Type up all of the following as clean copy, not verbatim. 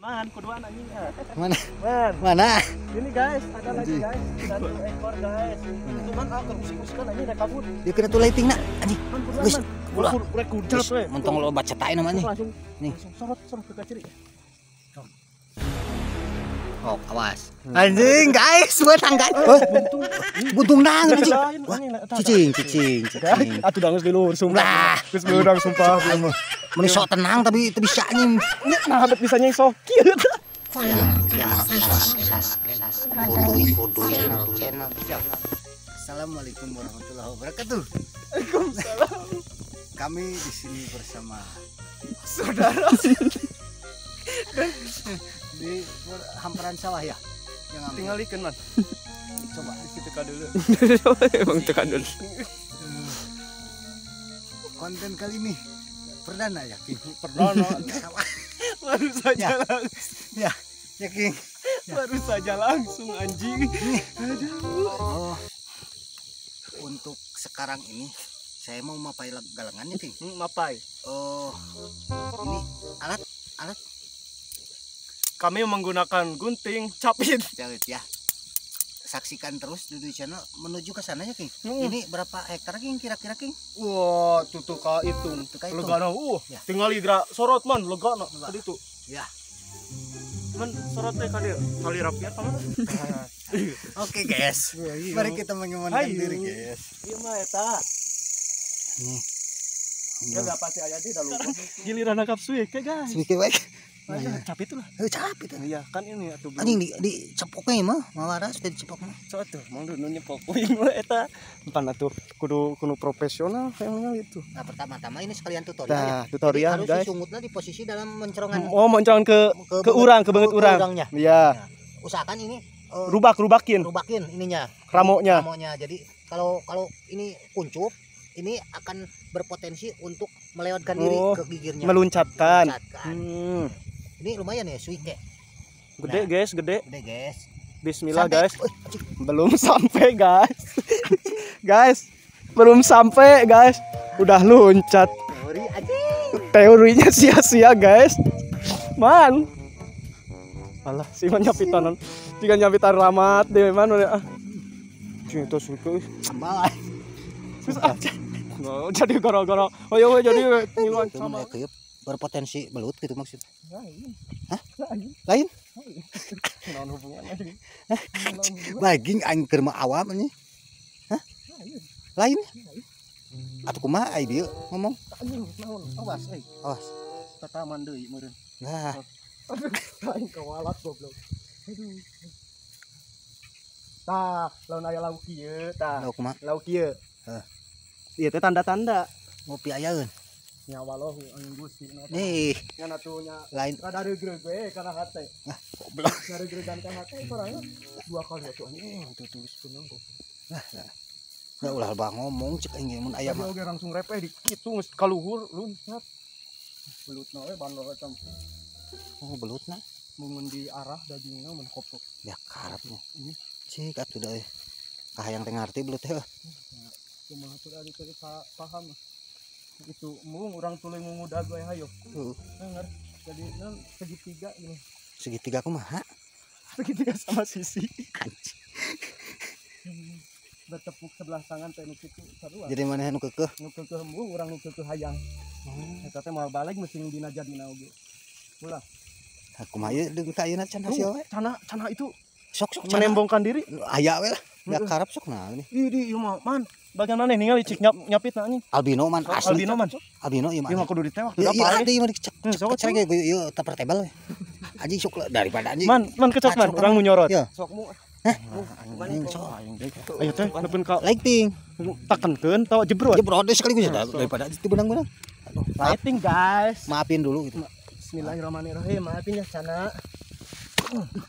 Man, kuduan anjing. Mana? Man, Mana? ini guys, ada lagi guys. 1 ekor guys. Cuman aku musik-musikan anjing udah kabur. Dia kena tuh lighting nak. Anjing. Man, kuduan Wis, man. ulah. Udah kudat we. Mentong lo baca tain namanya. Langsung Nih. sorot ke kaciri. Oh, awas. Anjing, guys, benang guys. Buntung nang anjing. Cicing. Atuh dangus di luhur sumpah. Geus beurang sumpah. Mun sok tenang tapi bisa anjing. Nah, habet bisanya yang sok kieu. Assalamualaikum warahmatullahi wabarakatuh. Waalaikumsalam. Kami di sini bersama saudara di hamparan sawah ya. Yang Tinggal ikan man. coba Teka dulu. Emang tekan dulu. konten kali ini perdana ya, King. Perdana. Baru saja Ya. langsung. Ya, King. Baru saja langsung anjing. Oh, untuk sekarang ini saya mau mapai galangannya, King. Mapai. Oh, ini alat Kami menggunakan gunting capit. jauh ya. Saksikan terus di channel menuju ke sana ya, King. Hmm. Ini berapa hektar, King, kira-kira, King? Wah, tuh ka hitung. Tuh ka hitung. Legana, Ya. tinggal igra sorot man, legana tadi itu. Ya. Man sorot teh kali kali rapiat sama. Oke, guys. Iya. Mari kita mengamankan Ayo. diri, guys. Iya mah eta. Nih. Ya enggak pasti aya di dalu. Giliran nangkap suik guys. Sedikit baik. Ayo capit lah. Capek tuh. Iya, kan ini atuh. Anjing di cepoknya mah, mawaras sudah dicepok mah. So atuh, mau dulu nyepok poin mah eta. Empan atuh kudu profesional yang itu. Nah, pertama-tama ini sekalian tutorial ya. Nah, tutorial Harus guys. sungutnya di posisi dalam mencerongan. Oh, mencolong ke urang, ke banget urang. urangnya. Iya. Nah, usahakan ini Rubakin rubakin ininya. ramonya. Ramonya. Jadi kalau ini kuncup, ini akan berpotensi untuk melewatkan diri Oh, ke gigirnya. Meluncatkan. Meluncatkan. Hmm. Ini lumayan ya, suike. Gede guys, gede. Gede, guys. Bismillah Sampai- guys. Belum sampai guys. Guys, belum sampai guys. Udah loncat. Teori anjing. Teorinya sia-sia guys. Man. Alah, si nyapitan. Jika nyapitan ramat deh mana ya. Cinta suka. Sambal. Susah aja. Nggak, jadi gara-gara. Oh ya jadi ngiluan Itu sama. mulai berpotensi belut gitu maksudnya. Lain. Hah? Lain. Lain? Naon hubungannya jadi. Baging angker mah awam ini. Hah? Lain? Atuh kumaha ai dieu ngomong? Anjing, naon? Awas euy. Awas. Tataman deui meureun. Nah, Aing kawalat goblok. Aduh. Tah, lawan aya lauk kieu tah. lauk kumaha? Lauk kieu. Heh. Ieu teh tanda-tanda Ngopi ayeun. nyawa lo anu Gusti na. Nih, Nya atunya lain. rada regreg we kana hate. Ah, goblok. Regegan kana hate sorangna 2 kali atuh anjing tuh tulis peunang kok. Da ulah bang ngomong cek aing mun aya Aya mah. oge langsung repeh di kitu geus kaluhur luncat. Belutna we bandol macam Oh, belutna. mun di arah dagingna mun kopok. Ya karapnya. Cik atuh da euy. Kahayang teh ngarti belut teh. Kumaha teh ari teh paham. Itu mung urang tuluy ngumudag we hayo. Heeh. Dengar. Jadi nan segitiga ini. Segitiga kumaha? Segitiga sama sisi. Anjing. Bertepuk sebelah tangan teh nu kitu sarua. Jadi maneh nu keukeuh? Nu keukeuh mung urang nu keukeuh hayang. Eta teh moal balik mesti dina jadina oge. Ulah. Nah, kumaha ieu deung ka ayeuna can hasil we? Cana itu Sok menembongkan diri. aya we lah. Ya karap sok nah ini. Ih, ieu mah man. Bagian mana ningali cik nyapit na anjing. Albino man asli. Albino man. Albino ieu Ieu mah. mah kudu ditewak. Iya Apa ada ieu mah dicek. sok, Cek ieu tupper table we. Anjing sok lah daripada anjing. Man kecok man, urang nu nyorot. Iya. Sok mu. Anjing sok. Ayo teh, nepen ka Lighting. tekenkeun tahu jebrot. Jebrot deui sekaligus ya daripada itu benang-benang. Aduh, Lighting guys. maafin dulu gitu. Bismillahirrahmanirrahim. Maafin ya Cana.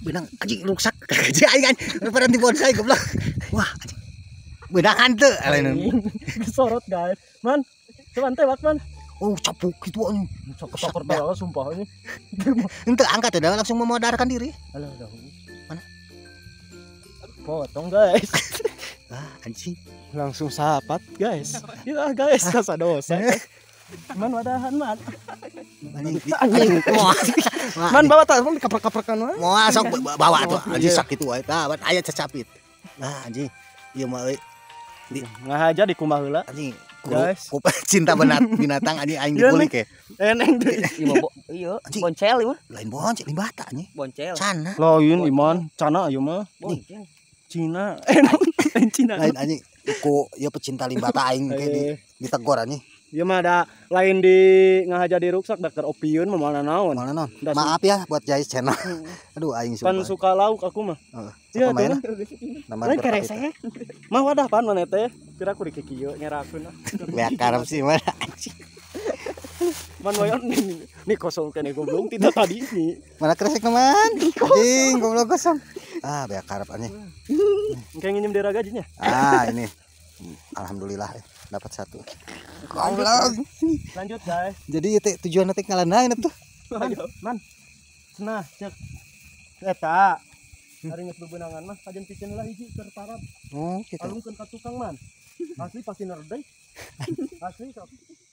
Benang anjing rusak. Jadi aing daripada di bonsai goblok. Wah, anjing. Benang hanteu Anjing. Disorot guys. Man, cuman tewak man. Oh, capuk gitu anjing. Sok bala sumpah ini. Henteu angkat udah langsung memodarkan diri. Alah dahulu. Mana? Potong guys. Ah, anjing. Langsung sahabat guys. Ya guys, kasa dosa. Man wadahan man. Anjing. Man bawa tak kaprak-kaprakan wae. Moal sok bawa tuh anjing sakit wae tah aya cacapit. Nah anjing ieu mah euy Ngahaja di kumaha heula. anjing Guys. ku cinta binatang anjing aing dikulik ya. Eneng deui. Iya, Anjing. boncel ieu mah. Lain bonceng limbata anjing. Boncel. Cana. Lain Iman, cana aya mah. Boncel. Cina. Lain Cina. Lain anjing ku ieu pecinta limbata aing kayak ditegor anjing. Ieu mah ada lain di ngahaja di ruksak dakar opieun mah mana naon. Mana non? Das- Maaf ya buat Jais channel. Aduh aing Pan sumpah. suka lauk aku mah. Iya Iya tuh. tuh. Nama Lain kerese. Mah wadah pan mana teh? Kira aku di kieu nyerakeun. Beak karep sih mana anjing. Man wayon nih kosong kene goblok tidak tadi nih. Mana kresek teman? Anjing goblok kosong. Ah beak karep anjing. Kayak nginjem daerah gajinya. Ah ini. Alhamdulillah dapat satu. Goblok. Lanjut guys. Jadi teh tujuan teh ngalandain tuh. Ayo, man. Cenah cek. Eta. Hari geus bebenangan mah kajen pikeun lah hiji keur parab. Oh, gitu. Alungkeun ka tukang man. Asli pasti nerdei. Asli sok.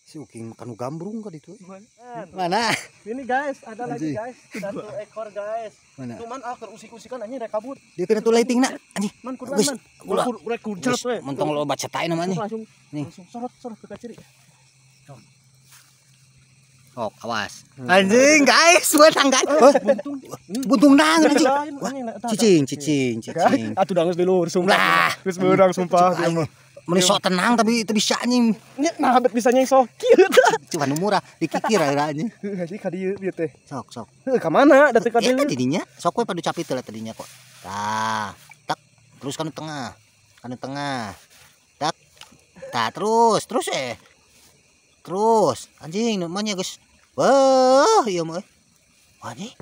Si Uking makan gambrung ka ditu. Man. Mana? Ini guys, ada lagi Anjing. guys. Satu ekor guys. Mana? Cuman keur usik-usikan anjing rek kabur. Dia kena tuh lightingna anjing. Man kudu Geus, man. ulah. Rek kuncap we. Mentong lo baca tai namanya. Langsung Nih. langsung sorot ke kaciri. Oh, awas. Anjing, guys, buat tangga. Buntung nang anjing. Cicing. Atuh da geus dilur sumpah. Lah, Geus beurang sumpah. Meni sok tenang tapi teu bisa anjing. Nya nah bet bisa nyeng sok kieu tah. Cuma nu murah dikikir aja anjing. Heuh ka dieu ieu teh. Sok. Heuh ka mana? Da teh ka Ya dieu. tadinya, sok we padu capit lah tadinya kok. Tah, tak terus kan tengah. Tak. Tah terus Terus anjing namanya guys. Wah, iya mah. Wah nih.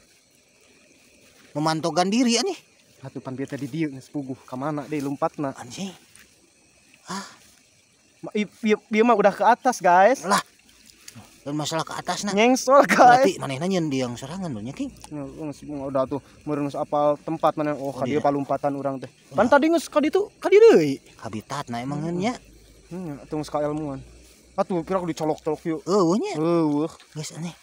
Memantaukan diri anjing. Atuh pan bieu teh di dieu geus puguh ka mana deui lompatna. Anjing. Ieu mah udah ke atas guys. Lah. Dan masalah ke atas nah. Nyengsol Berarti guys. manehna nyeun diang serangan dong king. Geus udah tuh meureun geus apal tempat mana oh ka iya. dieu palumpatan urang teh. Pan tadi geus ka ditu ka dieu deui. Habitat nah emang nya. Atuh geus ka ilmuan. Atuh kira aku dicolok-colok yuk. Nya. Guys aneh.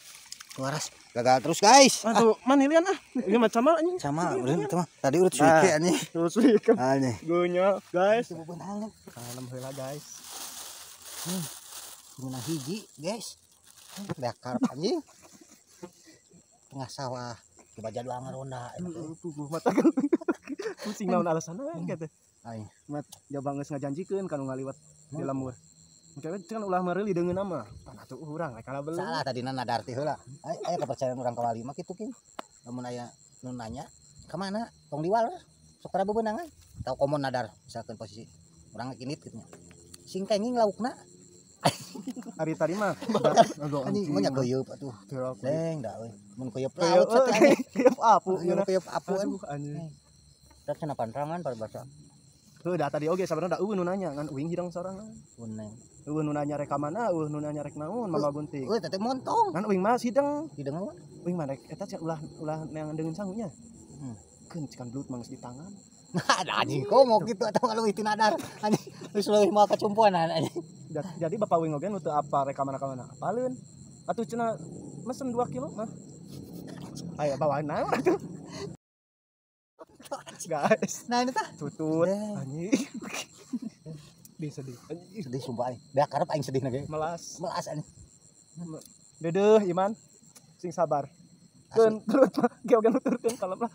Waras. Gagal terus guys. Aduh, man ilian ah. Ini macam mana anjing? Sama urang teh mah. Tadi urut suike anjing. Terus ieu Anjing. gonya guys. Bebenang. Kalem heula guys. Guna hiji guys. Dakar anjing. Tengah sawah. Coba jadwal ngaronda. Puguh mata kan. Pusing naon alasanna kitu. Aing. Mat jaba geus ngajanjikeun kanu ngaliwat di lamur. Mungkin kan ulah mereuli deungeun nama. Pan atuh urang rek kalabeuleung. Salah tadi nadar teh heula. Aya kepercayaan urang kawali mah kitu king. Lamun aya nu nanya, "Ka mana?" Tong diwal. Sok tara bebenangan. Tau komon nadar misalkan posisi urang kinit kitu nya. Sing kenging laukna. Hari tadi mah. Anjing mah nya geuyeub atuh. Deng da euy. Mun keuyeub laut Laut teh. keuyeub apu. Keuyeub apu Aduh anjing. Dak cenah panrangan pada bahasa. Heuh da tadi oge sabarna da eueuh nu nanya ngan uing hidang sorangan. Kuneng. Eueuh nu nanya rek ka mana, eueuh nu nanya rek naon mama gunting. Euy teh montong. Ngan uing mah sidang. Hidang mah. Uing mah rek eta cenah ulah neangan deungeun sangunya. Keun cikan belut mangis di tangan. Ada anjing komo gitu atau kalau itu nadar anjing terus leuwih mau kacumpuanan anjing. Jadi bapak uing oge nu teu apa rek ka mana apaleun. Atuh cenah mesen 2 kilo mah. Aya bawaan naon atuh. Guys, Nah ini tah tutut anjing. Sedih anjing. sedih sumpah aing. Beak karep aing sedih ge. Melas. Melas anjing. Dedeuh Iman. Sing sabar. Keun perut mah ge oge nuturkeun kalem lah.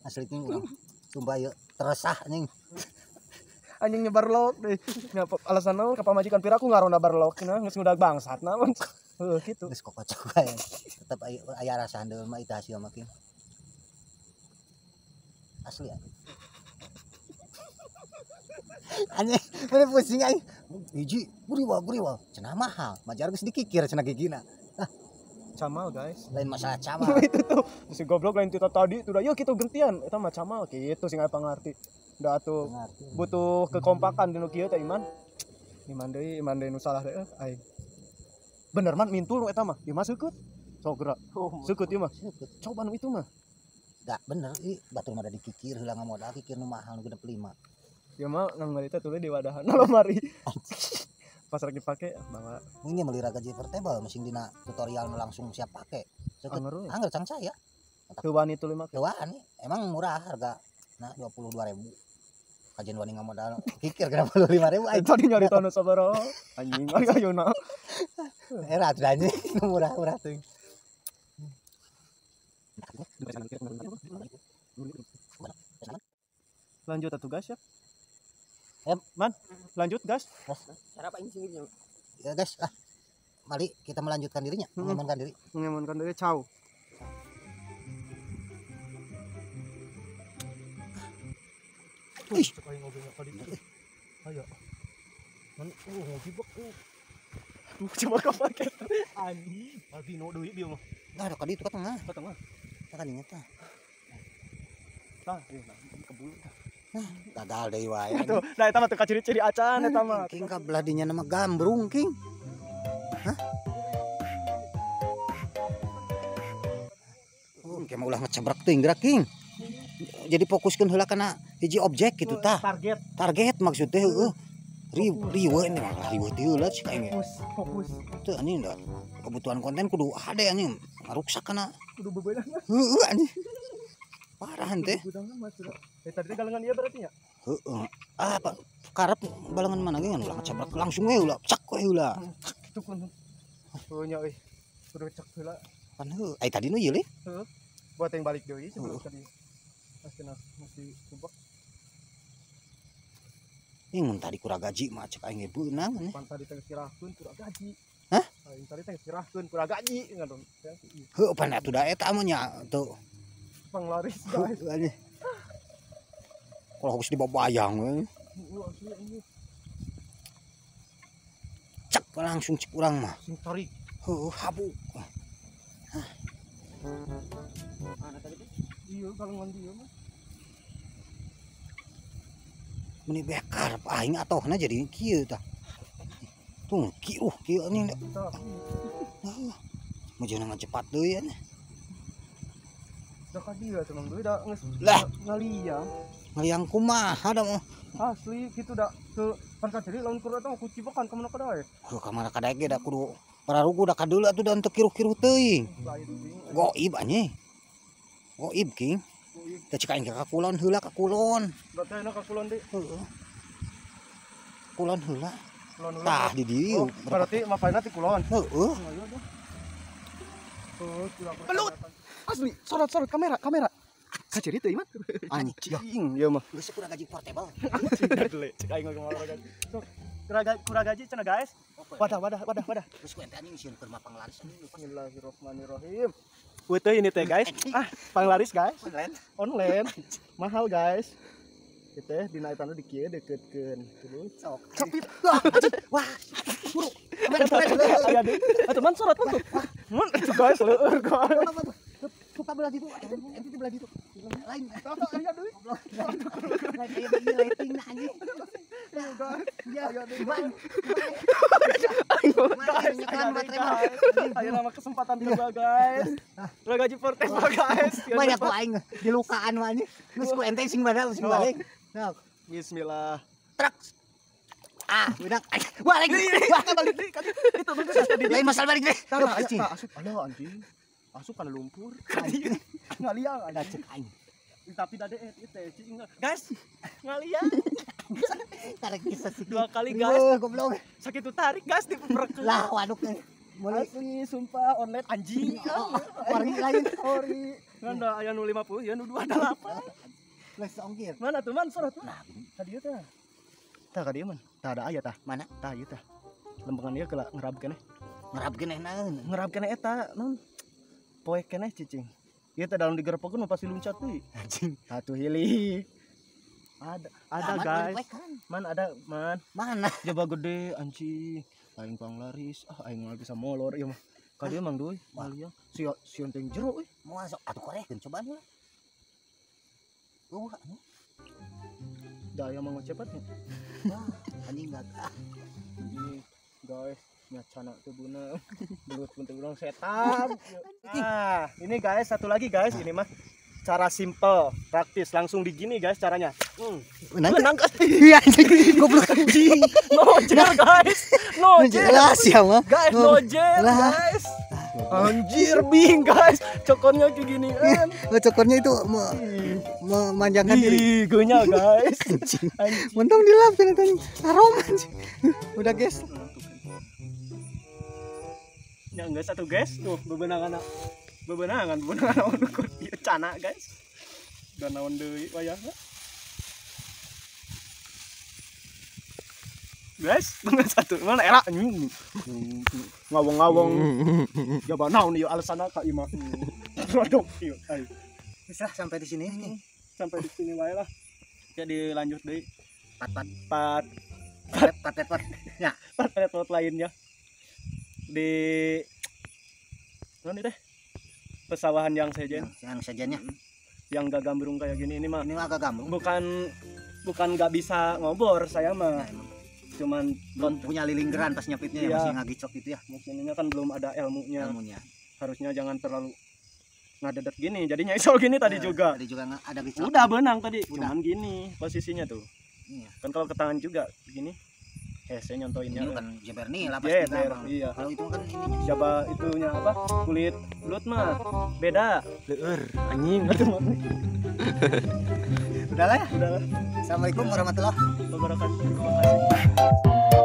Asli king urang. Sumpah ieu teresah anjing. Anjing nyebar log deh. Ngapa alasan naon ka pamajikan pira aku ngaronda barlog cenah geus ngudag bangsat naon. Heuh kitu. Geus kokocok bae. Tetep aya rasa handeul mah ita hasil mah king. Asli anjing. Anjing, bener pusing aing. Hiji, guriwal. Cenah mahal. Majar geus dikikir cenah gigina. Camal guys. Lain masalah camal. Itu tuh si goblok lain kita tadi tuh yuk kita gantian eta mah camal kitu sing aya pangarti. Da atuh butuh kekompakan dinu kieu teh Iman. Iman deui nu salah teh aing. Bener man mintul eta mah. Ieu mah seukut. Sok geura. Seukut ieu mah. Coba nu itu mah. Da bener ieu batur mah da dikikir heula modal kikir nu mahal nu 5. Ieu mah nang teh tulis di wadahan lemari. pas lagi pakai bawa Ini melira gaji portable mesin dina tutorial langsung siap pakai. Angger we. Angger cang saya. teu wani tuluy make. Kewaan nih, emang murah harga. Nah, 22.000. Kajian wani modal kikir kenapa 25.000 aja. Tadi nyari tono sabaraha. Anjing ayeuna. Era tuh anjing murah-murah tuh. Lanjut atuh gas ya. Man, Lanjut gas. Cara apa ini sendiri? ya guys, mari kita melanjutkan dirinya, mengamankan diri. Mengemonkan dari caw. Ih, Ayo. Man, ngopi bok. Duh, coba kau pakai. Anjing, lagi no deui dia mah. nah ada kadi itu ke tengah. Ka tengah. Kadinya tah. Tah, kebulu tah. Gagal deui wae. Tuh, nah eta mah teu ciri-ciri acan eta mah. King ka beladinya nama gambrung king. Hah? Oh, kayak mau ulah ngecebrak teuing gerak king. Jadi fokuskeun heula kana hiji objek gitu tah. Target. Target maksudnya heeh. Riwe ini malah riwe teu lah cik aing. Fokus. Teu anjing da. Kebutuhan konten kudu ada anjing. Ruksak kana. Kudu bebelan. Heeh anjing. Parah teh. Gudangna mah sudah. Tadi galengan ieu berarti nya. Heeh. Apa karep balengan mana ge ulah ngecebrak langsung we ulah cak we ulah. Kitu kun. Oh nya euy. Kudu cek heula. Kan heuh. Ai tadi nu ieu le. Heeh. Buat yang balik deui sebelum tadi. Masih subak. Mun tadi kurang gaji mah cek aing ge beunang nih. Pan tadi teh kirahkeun kurang gaji. Hah? Aing tadi teh kirahkeun kurang gaji ngadon. Heuh pan atuh da eta mah nya tuh. Panglaris guys. Anjing. Kalau harus dibabayang we. Cek langsung cek urang mah. Sing tarik. Heuh habuk. Ana tadi teh. Iya galengan dia mah. Meni bekar aing atohna jadi kieu tah. Tuh kieu anjing. Mujana ngacepat deui nya. Da ka dia cenah deui da geus Lah. ngaliang. Ngaliang kumaha da mah. Asli kitu da teu pan kadiri lamun keur eta ku cipokan ka mana kada we. Heuh ka mana kada ge da kudu pararugu da kadeula atuh da teu kiru-kiru teuing. Goib anjing. Goib king. Teh cek aing ka kulon heula ka kulon. Berarti enak ka kulon deui. Heeh. Kulon heula. Kulon heula. Tah di dieu. Oh, berarti mapaina ti kulon. Heeh. Belut. Asli, sorot kamera. Kaciri teh iman. Anjing, ieu mah. Geus kurang gaji portable. Dele, cek aing ngomong gaji. So, kurang gaji cenah guys. Wadah. Terus ku ente anjing sieun keur mapang laris anjing. Bismillahirrahmanirrahim. Weteuh ini teh guys. Panglaris guys. Online. Mahal guys. Kita dina etana di kieu dekeutkeun. Terus sok. Capit. Wah, buru. Aya deui. Atuh man sorot man tuh. Man itu guys leueur guys. Suka belah ditu. Ente di belah ditu. Lain. Aya deui. Lain aya di lighting na anjing. Ya, gimana? Ayo nama kesempatan kedua guys. Kurang gaji portable guys. Banyak ku aing dilukaan mah anjing. Geus ku ente sing badal sing balik. Nah, Bismillah. truk. Udah. Balik. Itu tadi. Lain masalah balik deh. Anjing. Asup anjing. Asup kana lumpur. Ngaliang Ada cek aing. tapi tadi itu guys ngaliang Tarik bisa sih. 2 kali guys Goblok. sakit tuh tarik guys di perek Lah waduk. asli sumpah online anjing Ori lain. ori nganda aya nu 50 ya nu 28 Les ongkir. mana tuh man sorot nah tadi ieu teh tah ka dieu man tah ada aya tah Mana? tah ieu tah lempengan ieu keula ngerab keneh Ngerab keneh naon? ngerab keneh eta naon poek keneh cicing ieu teh dalam digerepokeun pasti luncat deui Anjing. satu hili ada guys man ada man Mana? jaba gede anjing aing panglaris aing mah bisa molor ieu mah ka dieu mang deui maliang sion teh jero euy Mau masuk atuh korekeun cobaan heula. da aya mang cepatnya Anjing gagah. anjing guys nyacana teu beunang belut pun teu urang setan ini guys satu lagi guys ini mah cara simple, praktis, langsung digini guys caranya. Menang. Menang kan? Iya anjing. Goblok anjing. Nojel guys, nojel. Jelas ya mah. Guys, nojel Lah. guys. Anjir bing guys, cokornya kayak ginian. Cokornya itu memanjangkan diri. Ih, gonya guys. Anjing. Anjing. Mentang dilap kan tadi. Aroma anjing. Udah guys. Ya enggak satu guys, tuh bebenangan ukur ieu cana guys. Dan naon deui wayahna. Guys, bener satu mana era anjing. Ngawong-ngawong. Coba naon ieu alasana ka imah. Rodok ieu. Ai. Bisa sampai di sini. Sampai di sini wae lah. Jadi lanjut deui. Pat. Ya. Part lainnya. Di mana deh? Pesawahan yang sejen. Yang sejennya. Yang gak gambrung kayak gini ini mah. Ini agak gambung. Bukan gak bisa ngobor saya mah. Cuman Belum punya lilinggeran pas nyapitnya ya, Iya. masih ngagicok gitu ya. mesinnya kan belum ada ilmunya. Ilmunya. Harusnya jangan terlalu ngadedet gini. Jadinya isol gini tadi juga. Tadi juga ada gicok. Udah benang tadi. Udah. Cuman gini posisinya tuh. Iya. Kan kalau ke tangan juga begini. Saya nyontoinnya. Ini kan jeber nih lah pas Jeber, kita. iya. Kalau itu kan ininya. Siapa itunya apa? Kulit belut mah beda. Leur anjing atuh mah. Udah lah ya. Udah Assalamualaikum warahmatullahi wabarakatuh. Terima kasih.